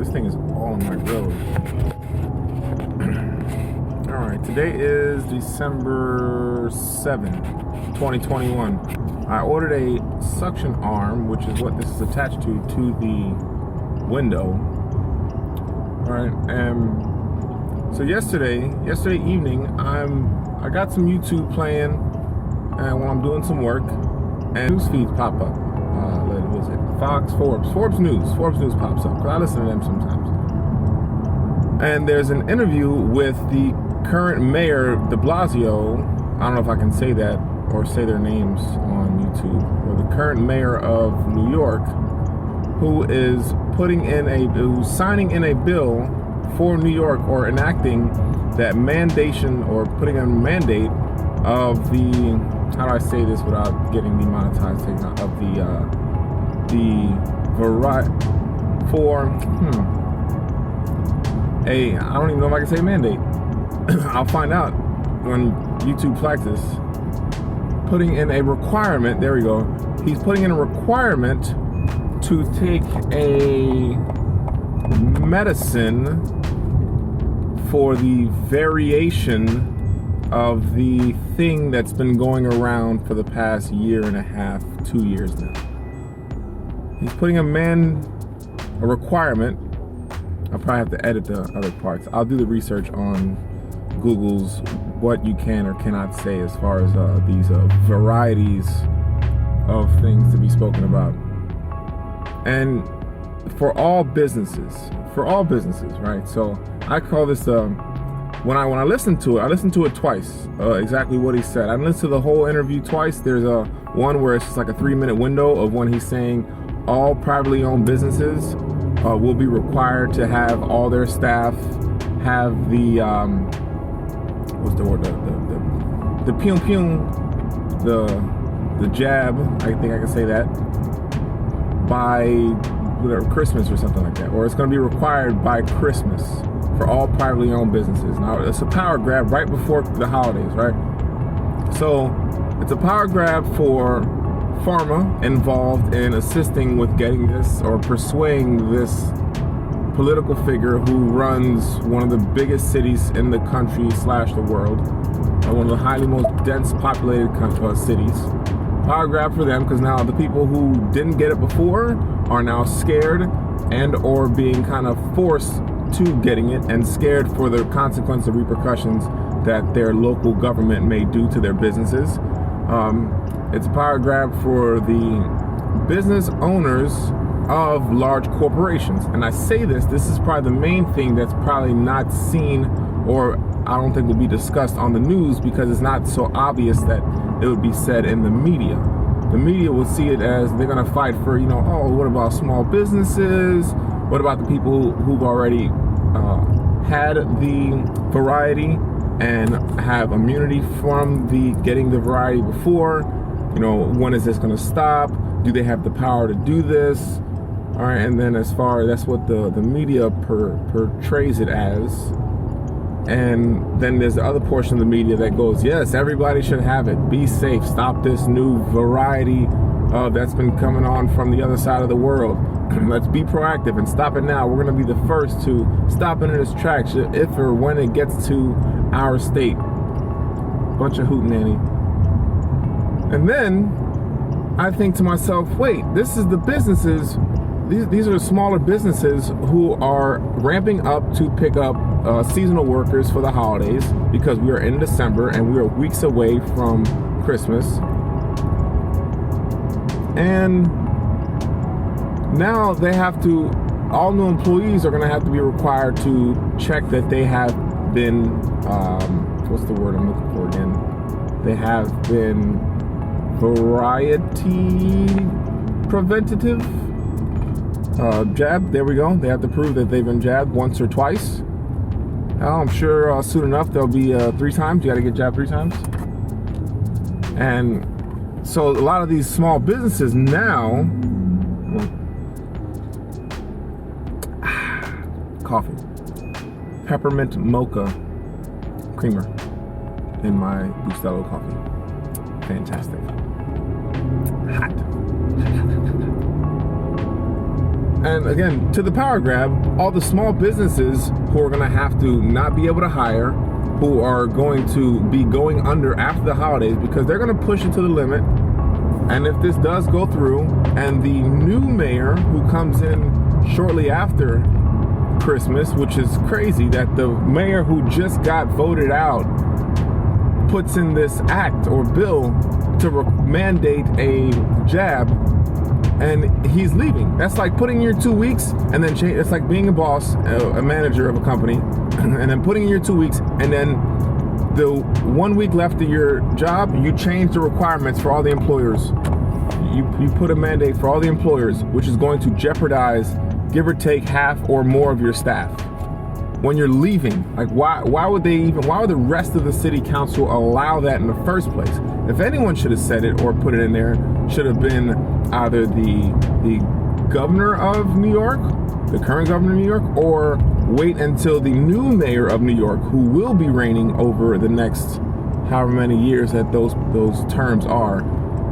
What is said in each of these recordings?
This thing is all on my grill. Alright, today is December 7th, 2021. I ordered a suction arm, which is what this is attached to the window. Alright, so yesterday evening, I got some YouTube playing while I'm doing some work, and news feeds pop up. What is it? Forbes News pops up, because I listen to them sometimes. And there's an interview with the current mayor, de Blasio. I don't know if I can say that or say their names on YouTube. Or the current mayor of New York, who is who's signing in a bill for New York, or enacting that mandation, or putting a mandate of the, how do I say this without getting demonetized, taken out of I don't even know if I can say mandate. I'll find out when YouTube flags this. Putting in a requirement, there we go. He's putting in a requirement to take a medicine for the variation of the thing that's been going around for the past year and a half, 2 years now. He's putting a requirement. I'll probably have to edit the other parts. I'll do the research on Google's what you can or cannot say as far as these varieties of things to be spoken about. And for all businesses, right? So I call this, when I listened to it twice, exactly what he said. I listened to the whole interview twice. There's one where it's just like a 3-minute window of when he's saying all privately owned businesses will be required to have all their staff have the what's the word, the the jab, I think I can say that, by whatever, Christmas or something like that, or it's going to be required by Christmas for all privately owned businesses. Now it's a power grab right before the holidays, right? So it's a power grab for pharma involved in assisting with getting this, or persuading this political figure who runs one of the biggest cities in the country / the world, one of the highly most dense populated cities. Power grab for them, because now the people who didn't get it before are now scared and or being kind of forced to getting it, and scared for the consequence of repercussions that their local government may do to their businesses. It's a power grab for the business owners of large corporations. And I say this is probably the main thing that's probably not seen, or I don't think will be discussed on the news, because it's not so obvious that it would be said in the media. The media will see it as they're going to fight for, oh, what about small businesses? What about the people who've already had the variety and have immunity from getting the variety before? When is this going to stop? Do they have the power to do this? All right, and then as far as that's what the media portrays it as. And then there's the other portion of the media that goes, yes, everybody should have it. Be safe. Stop this new variety that's been coming on from the other side of the world. Let's be proactive and stop it now. We're going to be the first to stop it in its tracks if or when it gets to our state. Bunch of hootenanny. And then I think to myself, wait, this is the businesses. These are the smaller businesses who are ramping up to pick up seasonal workers for the holidays, because we are in December and we are weeks away from Christmas. And now they have to, all new employees are going to have to be required to check that they have been, what's the word I'm looking for again? They have been variety preventative. Jab, there we go. They have to prove that they've been jabbed once or twice. I'm sure soon enough there'll be 3 times. You got to get jabbed 3 times. And so a lot of these small businesses now, coffee, peppermint mocha creamer in my Bustelo coffee. Fantastic. Hot. And again, to the power grab, all the small businesses who are going to have to not be able to hire, who are going to be going under after the holidays because they're going to push it to the limit. And if this does go through and the new mayor who comes in shortly after Christmas, which is crazy that the mayor who just got voted out puts in this act or bill to mandate a jab, and he's leaving. That's like putting your 2 weeks and then change. It's like being a boss, a manager of a company, and then putting in your 2 weeks, and then the 1 week left of your job, you change the requirements for all the employers. You put a mandate for all the employers, which is going to jeopardize, give or take, half or more of your staff. When you're leaving, like why would the rest of the city council allow that in the first place? If anyone should have said it or put it in there, should have been either the governor of New York, the current governor of New York, or wait until the new mayor of New York, who will be reigning over the next however many years that those terms are,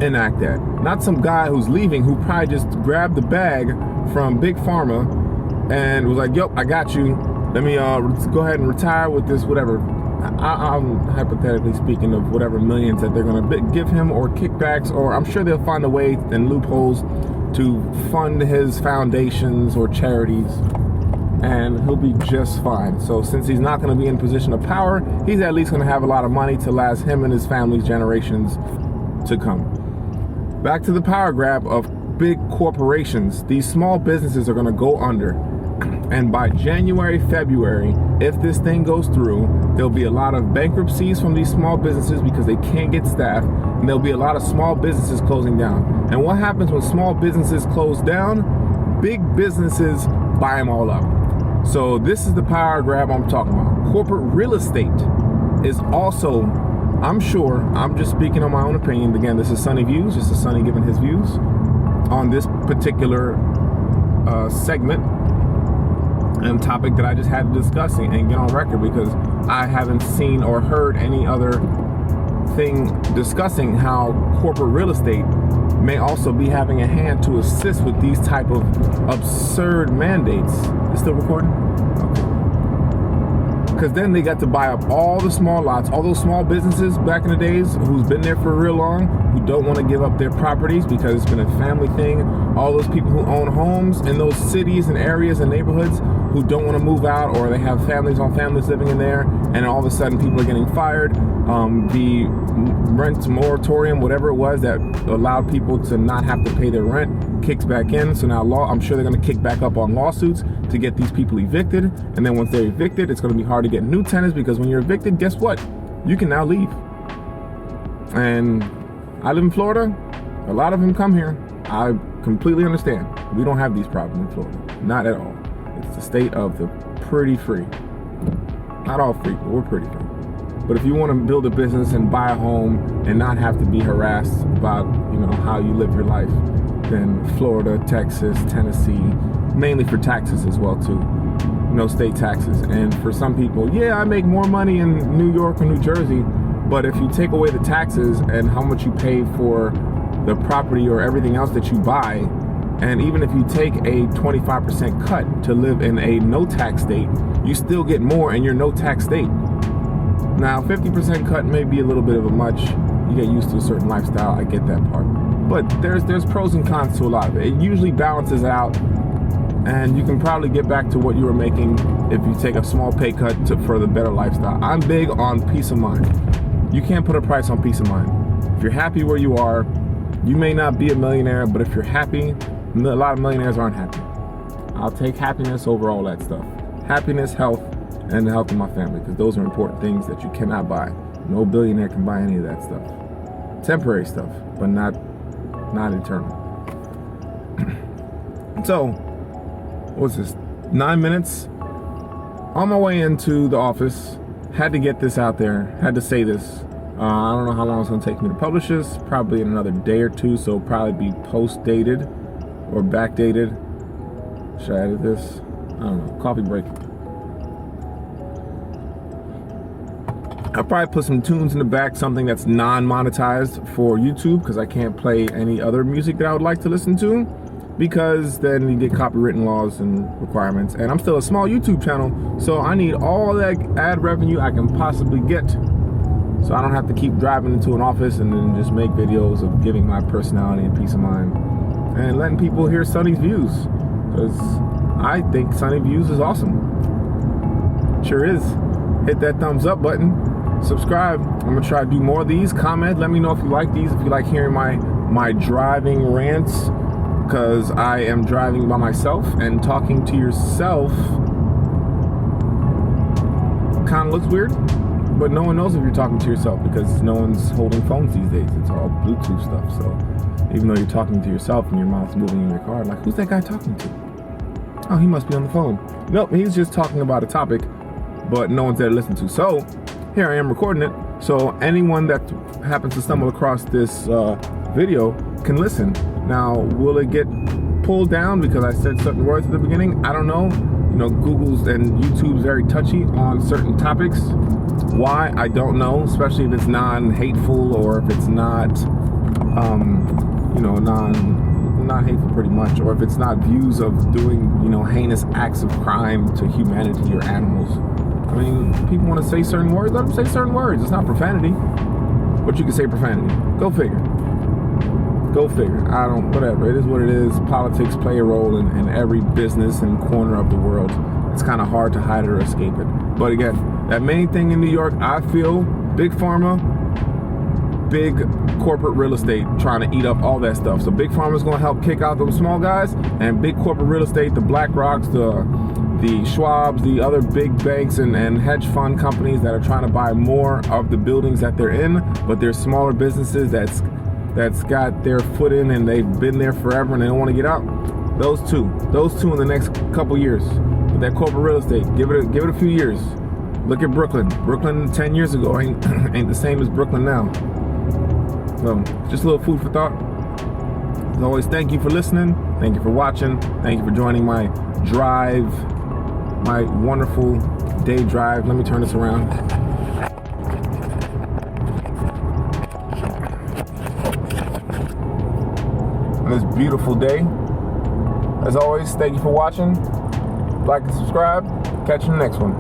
enact that. Not some guy who's leaving who probably just grabbed the bag from Big Pharma and was like, "Yup, I got you. Let me go ahead and retire with this whatever." I'm hypothetically speaking of whatever millions that they're going to give him, or kickbacks, or I'm sure they'll find a way and loopholes to fund his foundations or charities, and he'll be just fine. So since he's not going to be in position of power, he's at least going to have a lot of money to last him and his family's generations to come. Back to the power grab of big corporations. These small businesses are going to go under. And by January, February, if this thing goes through, there'll be a lot of bankruptcies from these small businesses because they can't get staff, and there'll be a lot of small businesses closing down. And what happens when small businesses close down? Big businesses buy them all up. So this is the power grab I'm talking about. Corporate real estate is also, I'm sure, I'm just speaking on my own opinion. Again, this is Sonny Views, this is Sonny giving his views on this particular segment and topic that I just had to discuss and get on record, because I haven't seen or heard any other thing discussing how corporate real estate may also be having a hand to assist with these type of absurd mandates. It's still recording? Okay. Because then they got to buy up all the small lots, all those small businesses back in the days who's been there for real long, who don't want to give up their properties because it's been a family thing. All those people who own homes in those cities and areas and neighborhoods who don't want to move out, or they have families on families living in there, and all of a sudden people are getting fired. The rent moratorium, whatever it was that allowed people to not have to pay their rent, kicks back in. So now I'm sure they're going to kick back up on lawsuits to get these people evicted. And then once they're evicted, it's going to be hard to get new tenants, because when you're evicted, guess what? You can now leave. And I live in Florida. A lot of them come here. I completely understand. We don't have these problems in Florida. Not at all. It's the state of the pretty free. Not all free, but we're pretty free. But if you want to build a business and buy a home and not have to be harassed about, how you live your life, then Florida, Texas, Tennessee, mainly for taxes as well too. No state taxes. And for some people, yeah, I make more money in New York or New Jersey, but if you take away the taxes and how much you pay for the property or everything else that you buy, and even if you take a 25% cut to live in a no tax state, you still get more in your no tax state. Now, 50% cut may be a little bit of a much. You get used to a certain lifestyle. I get that part. But there's pros and cons to a lot of it. It usually balances out, and you can probably get back to what you were making if you take a small pay cut for the better lifestyle. I'm big on peace of mind. You can't put a price on peace of mind. If you're happy where you are, you may not be a millionaire, but if you're happy, a lot of millionaires aren't happy. I'll take happiness over all that stuff. Happiness, health, and the health of my family, because those are important things that you cannot buy. No billionaire can buy any of that stuff. Temporary stuff, but not eternal. So, what's this? 9 minutes? On my way into the office, had to get this out there, had to say this. I don't know how long it's going to take me to publish this, probably in another day or two, so it'll probably be post-dated or backdated. Should I edit this? I don't know. Coffee break. I'll probably put some tunes in the back, something that's non-monetized for YouTube, because I can't play any other music that I would like to listen to. because then you get copywritten laws and requirements. And I'm still a small YouTube channel, so I need all that ad revenue I can possibly get. So I don't have to keep driving into an office and then just make videos of giving my personality and peace of mind and letting people hear Sonny's views, because I think Sonny Views is awesome. Sure is. Hit that thumbs up button, subscribe. I'm gonna try to do more of these. Comment, let me know if you like these, if you like hearing my driving rants, because I am driving by myself, and talking to yourself kind of looks weird, but no one knows if you're talking to yourself because no one's holding phones these days. It's all Bluetooth stuff. So even though you're talking to yourself and your mouth's moving in your car, like, who's that guy talking to? Oh, he must be on the phone. Nope, he's just talking about a topic, but no one's there to listen to. So here I am recording it, so anyone that happens to stumble across this video can listen. Now, will it get pulled down because I said certain words at the beginning? I don't know. You know, Google's and YouTube's very touchy on certain topics. Why? I don't know, especially if it's non-hateful or if it's not, you know, non-hateful pretty much, or if it's not views of doing, you know, heinous acts of crime to humanity or animals. I mean, people want to say certain words, let them say certain words. It's not profanity, but you can say profanity. Go figure. Go figure. Whatever. It is what it is. Politics play a role in every business and corner of the world. It's kind of hard to hide or escape it. But again, that main thing in New York, I feel, big pharma, big corporate real estate trying to eat up all that stuff. So big pharma's going to help kick out those small guys, and big corporate real estate, the BlackRocks, the Schwabs, the other big banks and hedge fund companies that are trying to buy more of the buildings that they're in, but they're smaller businesses that's got their foot in and they've been there forever and they don't want to get out. Those two in the next couple years. With that corporate real estate, give it a few years. Look at Brooklyn. Brooklyn 10 years ago ain't the same as Brooklyn now. So just a little food for thought. As always, thank you for listening. Thank you for watching. Thank you for joining my drive, my wonderful day drive. Let me turn this around. This beautiful day. As always, thank you for watching. Like and subscribe. Catch you in the next one.